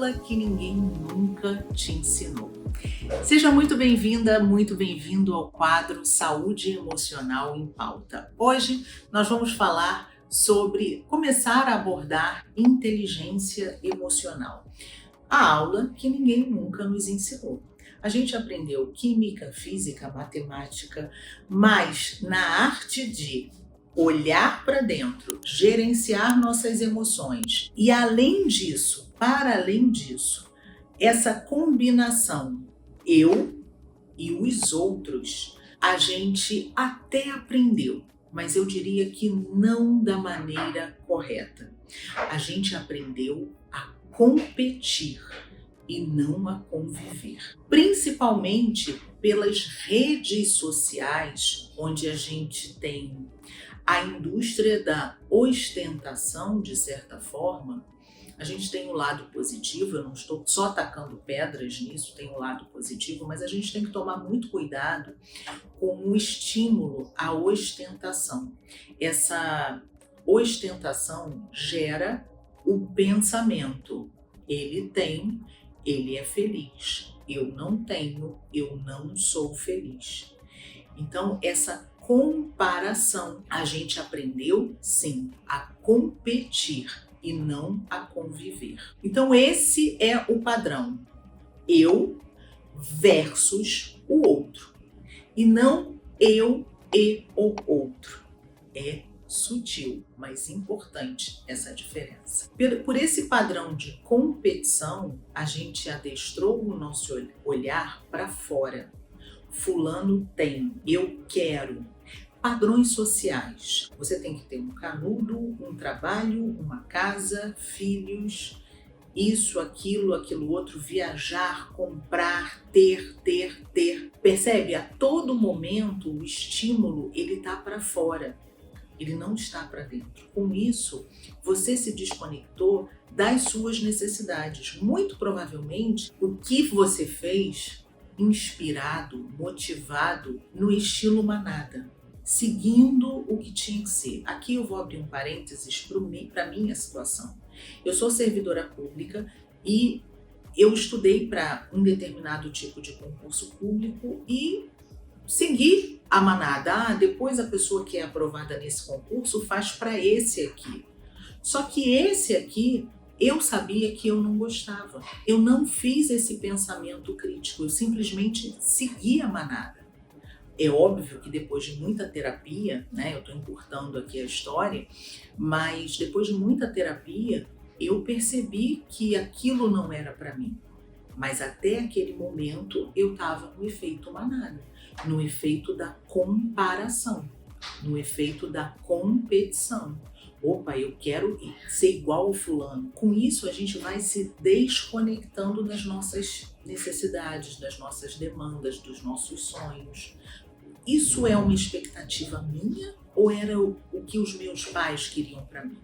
aula que ninguém nunca te ensinou. Seja muito bem-vinda, muito bem-vindo ao quadro Saúde Emocional em Pauta. Hoje nós vamos falar sobre começar a abordar inteligência emocional. A aula que ninguém nunca nos ensinou. A gente aprendeu química, física, matemática, mas na arte de olhar para dentro, gerenciar nossas emoções e além disso, para além disso, essa combinação eu e os outros, a gente até aprendeu, mas eu diria que não da maneira correta. A gente aprendeu a competir e não a conviver. Principalmente pelas redes sociais, onde a gente tem a indústria da ostentação, de certa forma. A gente tem um lado positivo, eu não estou só tacando pedras nisso, tem um lado positivo, mas a gente tem que tomar muito cuidado com o estímulo à ostentação. Essa ostentação gera o pensamento. Ele tem, ele é feliz. Eu não tenho, eu não sou feliz. Então, essa comparação, a gente aprendeu, sim, a competir e não a conviver. Então, esse é o padrão. Eu versus o outro. E não eu e o outro. É sutil, mas importante essa diferença. Por esse padrão de competição, a gente adestrou o nosso olhar para fora. Fulano tem, eu quero. Padrões sociais. Você tem que ter um canudo, um trabalho, uma casa, filhos, isso, aquilo outro, viajar, comprar, ter. Percebe? A todo momento o estímulo ele tá para fora. Ele não está para dentro. Com isso, você se desconectou das suas necessidades. Muito provavelmente, o que você fez inspirado, motivado no estilo manada, seguindo o que tinha que ser. Aqui eu vou abrir um parênteses para minha situação. Eu sou servidora pública e eu estudei para um determinado tipo de concurso público e segui a manada. Depois a pessoa que é aprovada nesse concurso faz para esse aqui. Só que esse aqui eu sabia que eu não gostava. Eu não fiz esse pensamento crítico, eu simplesmente segui a manada. É óbvio que depois de muita terapia, né, eu estou encurtando aqui a história, mas depois de muita terapia, eu percebi que aquilo não era para mim. Mas até aquele momento eu estava no efeito manada, no efeito da comparação, no efeito da competição. Opa, eu quero ser igual ao fulano. Com isso, a gente vai se desconectando das nossas necessidades, das nossas demandas, dos nossos sonhos. Isso é uma expectativa minha ou era o que os meus pais queriam para mim?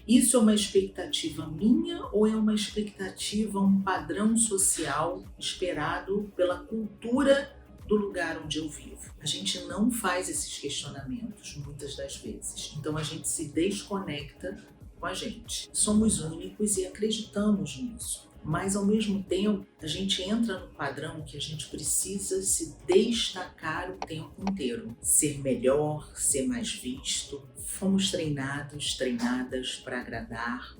Isso é uma expectativa minha ou é uma expectativa, um padrão social esperado pela cultura do lugar onde eu vivo? A gente não faz esses questionamentos muitas das vezes, então a gente se desconecta com a gente. Somos únicos e acreditamos nisso, mas ao mesmo tempo a gente entra no padrão que a gente precisa se destacar o tempo inteiro, ser melhor, ser mais visto. Fomos treinadas para agradar,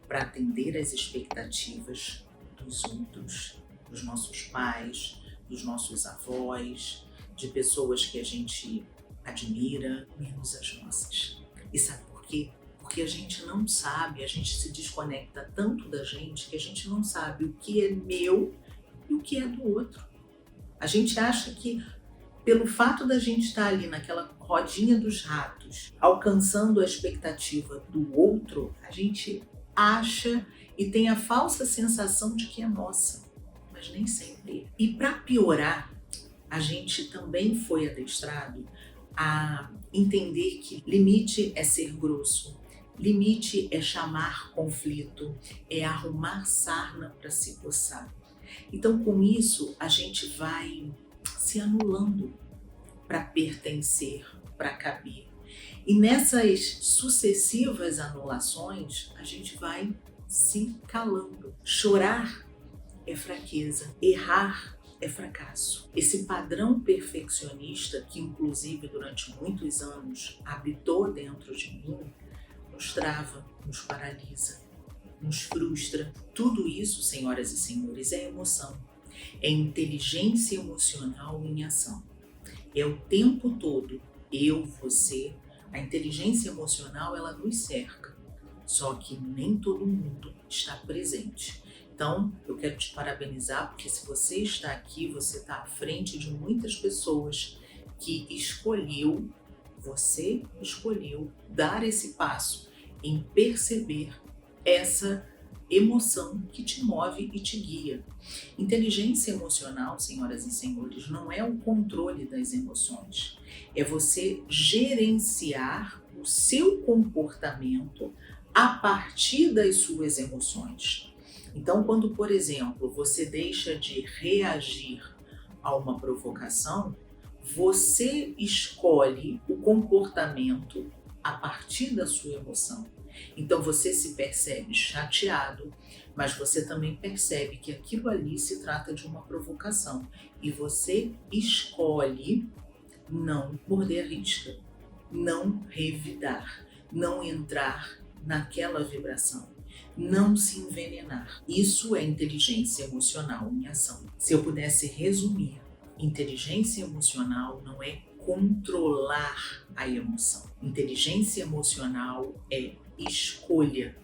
para atender às expectativas dos outros, dos nossos pais, dos nossos avós, de pessoas que a gente admira, menos as nossas. E sabe por quê? Porque a gente não sabe, a gente se desconecta tanto da gente que a gente não sabe o que é meu e o que é do outro. A gente acha que pelo fato da gente estar ali naquela rodinha dos ratos, alcançando a expectativa do outro, a gente acha e tem a falsa sensação de que é nossa. Mas nem sempre. E para piorar, a gente também foi adestrado a entender que limite é ser grosso, limite é chamar conflito, é arrumar sarna para se coçar. Então, com isso, a gente vai se anulando para pertencer, para caber. E nessas sucessivas anulações, a gente vai se calando. Chorar é fraqueza, errar é fracasso. Esse padrão perfeccionista, que inclusive durante muitos anos habitou dentro de mim, nos trava, nos paralisa, nos frustra. Tudo isso, senhoras e senhores, é emoção. É inteligência emocional em ação. É o tempo todo, eu, você, a inteligência emocional, ela nos cerca. Só que nem todo mundo está presente. Então, eu quero te parabenizar, porque se você está aqui, você está à frente de muitas pessoas que você escolheu dar esse passo em perceber essa emoção que te move e te guia. Inteligência emocional, senhoras e senhores, não é o controle das emoções. É você gerenciar o seu comportamento a partir das suas emoções. Então, quando, por exemplo, você deixa de reagir a uma provocação, você escolhe o comportamento a partir da sua emoção. Então você se percebe chateado, mas você também percebe que aquilo ali se trata de uma provocação e você escolhe não morder a risca, não revidar, não entrar naquela vibração, não se envenenar. Isso é inteligência emocional em ação. Se eu pudesse resumir, inteligência emocional não é controlar a emoção. Inteligência emocional é escolha.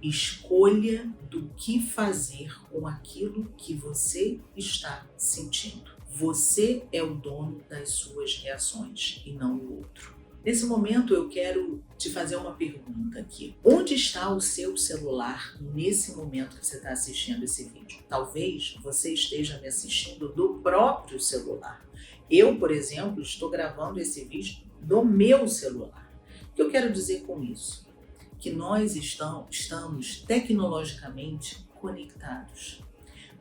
Escolha do que fazer com aquilo que você está sentindo. Você é o dono das suas reações e não o outro. Nesse momento eu quero te fazer uma pergunta aqui. Onde está o seu celular nesse momento que você está assistindo esse vídeo? Talvez você esteja me assistindo do próprio celular. Eu, por exemplo, estou gravando esse vídeo do meu celular. O que eu quero dizer com isso? Que nós estamos tecnologicamente conectados,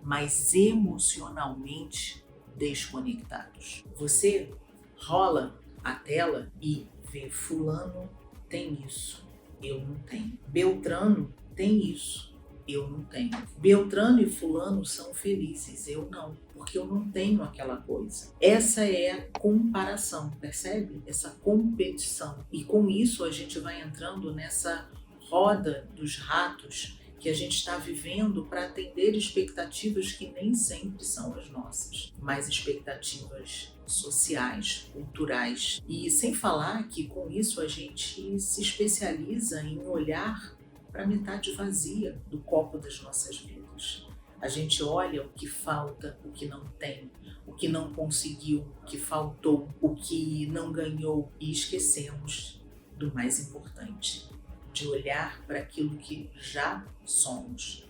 mas emocionalmente desconectados. Você rola a tela e vê fulano tem isso, eu não tenho. Beltrano tem isso, eu não tenho. Beltrano e fulano são felizes, eu não, porque eu não tenho aquela coisa. Essa é a comparação, percebe? Essa competição. E com isso a gente vai entrando nessa roda dos ratos que a gente está vivendo para atender expectativas que nem sempre são as nossas, mas expectativas sociais, culturais. E sem falar que com isso a gente se especializa em olhar para a metade vazia do copo das nossas vidas. A gente olha o que falta, o que não tem, o que não conseguiu, o que faltou, o que não ganhou e esquecemos do mais importante, de olhar para aquilo que já somos,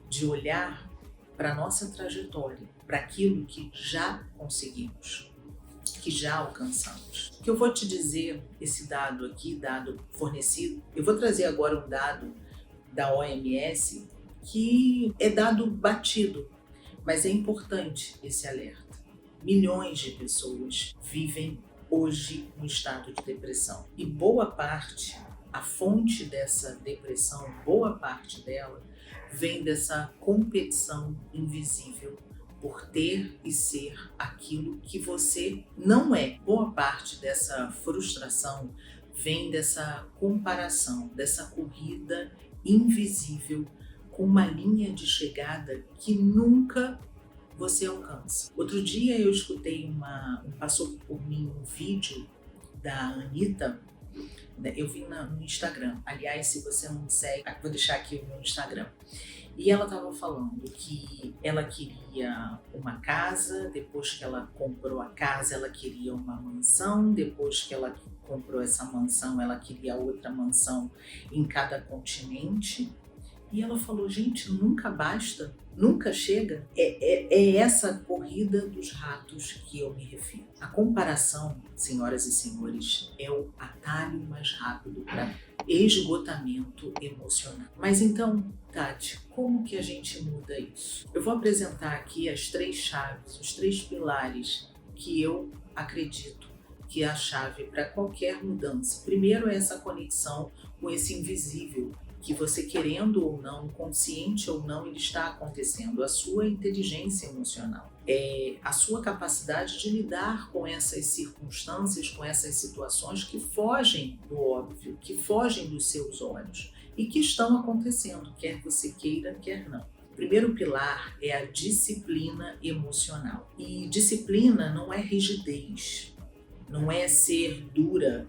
de olhar para a nossa trajetória, para aquilo que já conseguimos, que já alcançamos. O que eu vou te dizer, esse dado aqui, dado fornecido, eu vou trazer agora um dado da OMS, que é dado batido, mas é importante esse alerta. Milhões de pessoas vivem hoje no estado de depressão e boa parte, a fonte dessa depressão, boa parte dela, vem dessa competição invisível por ter e ser aquilo que você não é. Boa parte dessa frustração vem dessa comparação, dessa corrida invisível com uma linha de chegada que nunca você alcança. Outro dia eu escutei passou por mim um vídeo da Anitta. Eu vi no Instagram. Aliás, se você não me segue, vou deixar aqui o meu Instagram. E ela estava falando que ela queria uma casa, depois que ela comprou a casa, ela queria uma mansão, depois que ela comprou essa mansão, ela queria outra mansão em cada continente. E ela falou, gente, nunca basta, nunca chega. É essa corrida dos ratos que eu me refiro. A comparação, senhoras e senhores, é o atalho mais rápido para esgotamento emocional. Mas então, Tati, como que a gente muda isso? Eu vou apresentar aqui as 3 chaves, os 3 pilares que eu acredito que é a chave para qualquer mudança. Primeiro é essa conexão com esse invisível, que você, querendo ou não, consciente ou não, ele está acontecendo. A sua inteligência emocional, a sua capacidade de lidar com essas circunstâncias, com essas situações que fogem do óbvio, que fogem dos seus olhos e que estão acontecendo, quer você queira, quer não. O primeiro pilar é a disciplina emocional. E disciplina não é rigidez, não é ser dura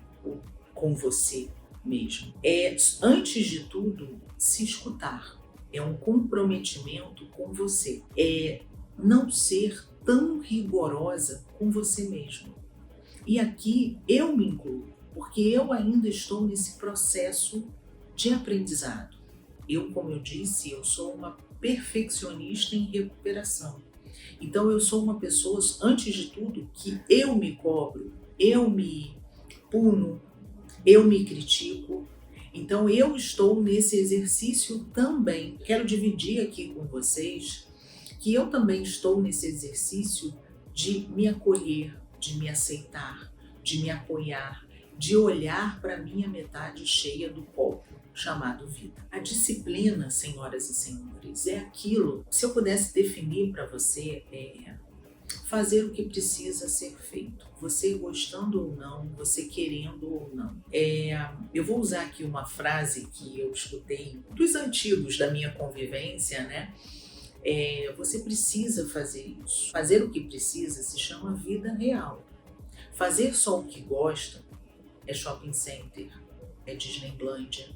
com você mesmo. É, antes de tudo, se escutar. É um comprometimento com você. É não ser tão rigorosa com você mesmo. E aqui eu me incluo, porque eu ainda estou nesse processo de aprendizado. Eu, como eu disse, eu sou uma perfeccionista em recuperação. Então eu sou uma pessoa, antes de tudo, que eu me cobro, eu me puno, eu me critico. Então eu estou nesse exercício também. Quero dividir aqui com vocês que eu também estou nesse exercício de me acolher, de me aceitar, de me apoiar, de olhar para a minha metade cheia do copo, chamado vida. A disciplina, senhoras e senhores, é aquilo, se eu pudesse definir para você, fazer o que precisa ser feito. Você gostando ou não, você querendo ou não. Eu vou usar aqui uma frase que eu escutei dos antigos da minha convivência, né? Você precisa fazer isso. Fazer o que precisa se chama vida real. Fazer só o que gosta é shopping center, é Disneylândia.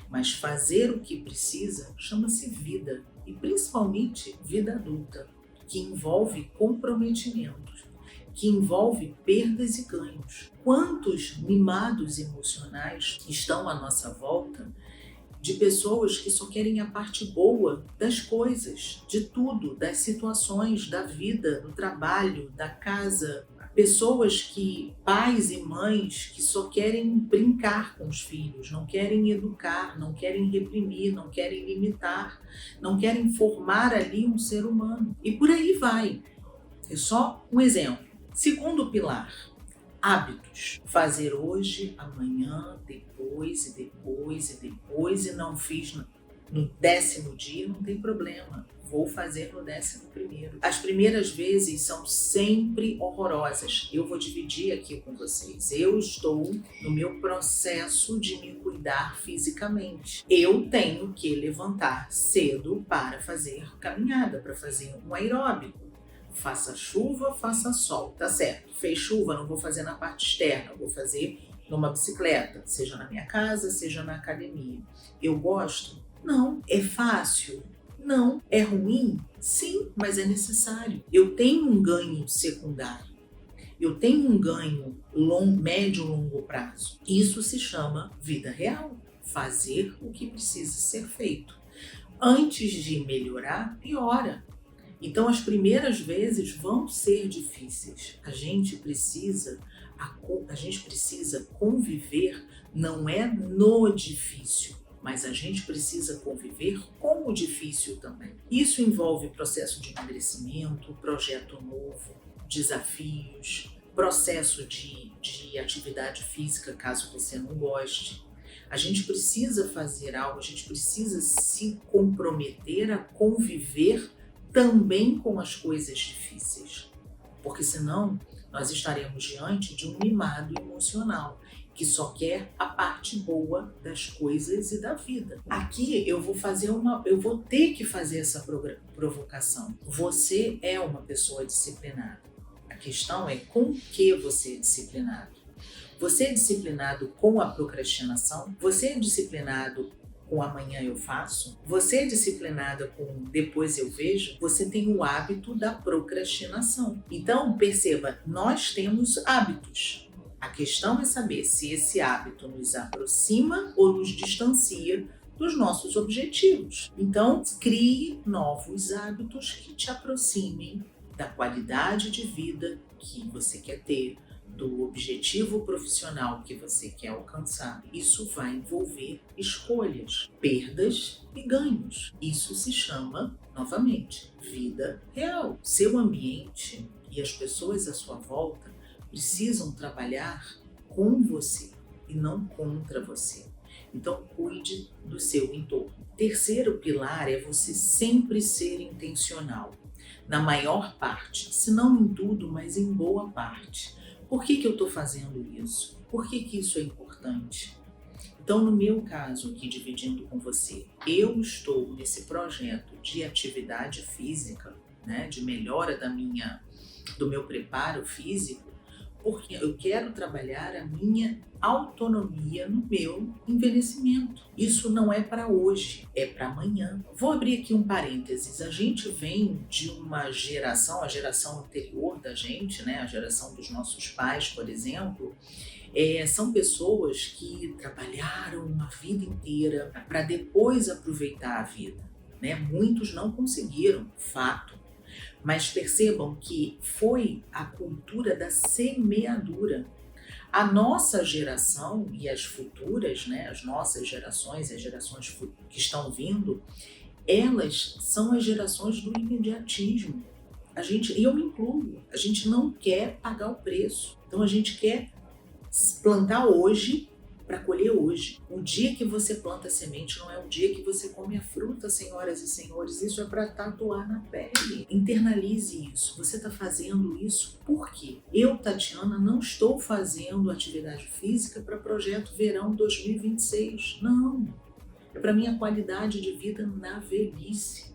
Mas fazer o que precisa chama-se vida, e principalmente vida adulta, que envolve comprometimentos, que envolve perdas e ganhos. Quantos mimados emocionais estão à nossa volta de pessoas que só querem a parte boa das coisas, de tudo, das situações, da vida, do trabalho, da casa. Pessoas pais e mães que só querem brincar com os filhos, não querem educar, não querem reprimir, não querem limitar, não querem formar ali um ser humano. E por aí vai. É só um exemplo. Segundo pilar, hábitos. Fazer hoje, amanhã, depois e depois e depois, e não fiz no 10º dia, não tem problema. Vou fazer no 11º. As primeiras vezes são sempre horrorosas. Eu vou dividir aqui com vocês. Eu estou no meu processo de me cuidar fisicamente. Eu tenho que levantar cedo para fazer caminhada, para fazer um aeróbico. Faça chuva, faça sol, tá certo. Fez chuva, não vou fazer na parte externa, vou fazer numa bicicleta, seja na minha casa, seja na academia. Eu gosto? Não. É fácil? Não. É ruim? Sim, mas é necessário. Eu tenho um ganho secundário. Eu tenho um ganho médio e longo prazo. Isso se chama vida real. Fazer o que precisa ser feito. Antes de melhorar, piora. Então as primeiras vezes vão ser difíceis. A gente precisa conviver, não é no difícil, mas a gente precisa conviver com o difícil também. Isso envolve processo de emagrecimento, projeto novo, desafios, processo de atividade física, caso você não goste. A gente precisa fazer algo, a gente precisa se comprometer a conviver também com as coisas difíceis, porque senão nós estaremos diante de um mimado emocional que só quer a parte boa das coisas e da vida. Aqui eu vou ter que fazer essa provocação. Você é uma pessoa disciplinada. A questão é com que você é disciplinado. Você é disciplinado com a procrastinação? Você é disciplinado com amanhã eu faço? Você é disciplinada com depois eu vejo? Você tem o hábito da procrastinação. Então, perceba, nós temos hábitos. A questão é saber se esse hábito nos aproxima ou nos distancia dos nossos objetivos. Então, crie novos hábitos que te aproximem da qualidade de vida que você quer ter, do objetivo profissional que você quer alcançar. Isso vai envolver escolhas, perdas e ganhos. Isso se chama, novamente, vida real. Seu ambiente e as pessoas à sua volta precisam trabalhar com você e não contra você. Então, cuide do seu entorno. Terceiro pilar é você sempre ser intencional, na maior parte, se não em tudo, mas em boa parte. Por que eu estou fazendo isso? Por que isso é importante? Então, no meu caso aqui, dividindo com você, eu estou nesse projeto de atividade física, né, de melhora do meu preparo físico, porque eu quero trabalhar a minha autonomia no meu envelhecimento. Isso não é para hoje, é para amanhã. Vou abrir aqui um parênteses. A gente vem de uma geração, a geração anterior da gente, né, a geração dos nossos pais, por exemplo, são pessoas que trabalharam uma vida inteira para depois aproveitar a vida, né? Muitos não conseguiram, fato. Mas percebam que foi a cultura da semeadura. A nossa geração e as futuras, né, as nossas gerações, as gerações que estão vindo, elas são as gerações do imediatismo. E eu me incluo, a gente não quer pagar o preço. Então a gente quer plantar hoje para colher hoje. O dia que você planta a semente não é o dia que você come a fruta, senhoras e senhores. Isso é para tatuar na pele. Internalize isso. Você está fazendo isso por quê? Eu, Tatiana, não estou fazendo atividade física para projeto verão 2026. Não. É para minha qualidade de vida na velhice.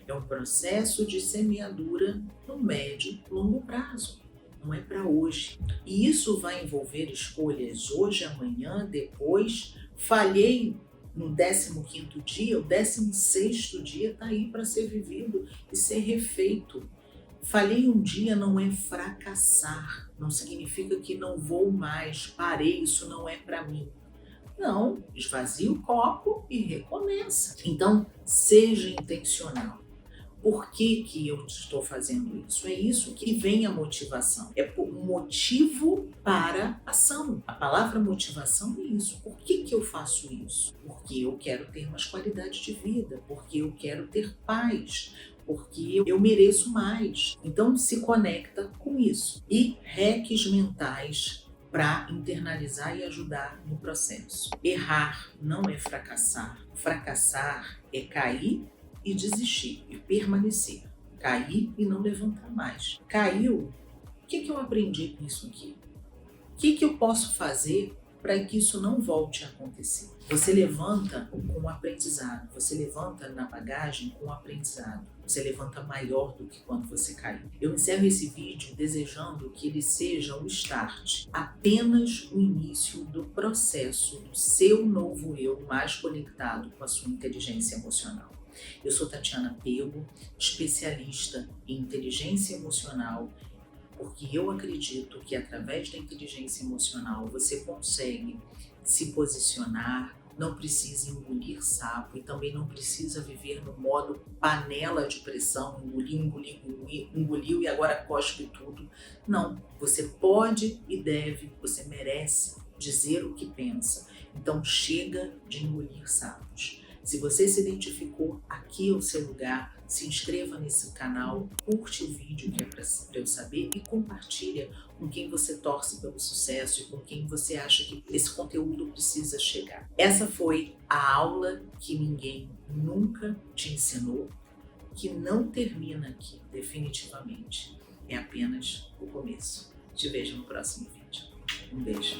É um processo de semeadura no médio e longo prazo. Não é para hoje. E isso vai envolver escolhas hoje, amanhã, depois. Falhei no 15º dia, o 16º dia está aí para ser vivido e ser refeito. Falhei um dia não é fracassar, não significa que não vou mais, parei, isso não é para mim. Não, esvazie o copo e recomeça. Então, seja intencional. Por que eu estou fazendo isso? É isso que vem a motivação. É um motivo para ação. A palavra motivação é isso. Por que eu faço isso? Porque eu quero ter mais qualidade de vida, porque eu quero ter paz, porque eu mereço mais. Então se conecta com isso. E hacks mentais para internalizar e ajudar no processo. Errar não é fracassar. Fracassar é cair e desistir, e permanecer. Cair e não levantar mais. Caiu, o que eu aprendi com isso aqui? O que eu posso fazer para que isso não volte a acontecer? Você levanta com o aprendizado, você levanta na bagagem com o aprendizado, você levanta maior do que quando você caiu. Eu encerro esse vídeo desejando que ele seja o start, apenas o início do processo do seu novo eu mais conectado com a sua inteligência emocional. Eu sou Tatiana Pego, especialista em inteligência emocional, porque eu acredito que através da inteligência emocional você consegue se posicionar, não precisa engolir sapo e também não precisa viver no modo panela de pressão, engoliu e agora cospe tudo. Não, você pode e deve, você merece dizer o que pensa. Então chega de engolir sapos. Se você se identificou, aqui é o seu lugar, se inscreva nesse canal, curte o vídeo que é para eu saber e compartilha com quem você torce pelo sucesso e com quem você acha que esse conteúdo precisa chegar. Essa foi a aula que ninguém nunca te ensinou, que não termina aqui definitivamente, é apenas o começo. Te vejo no próximo vídeo. Um beijo.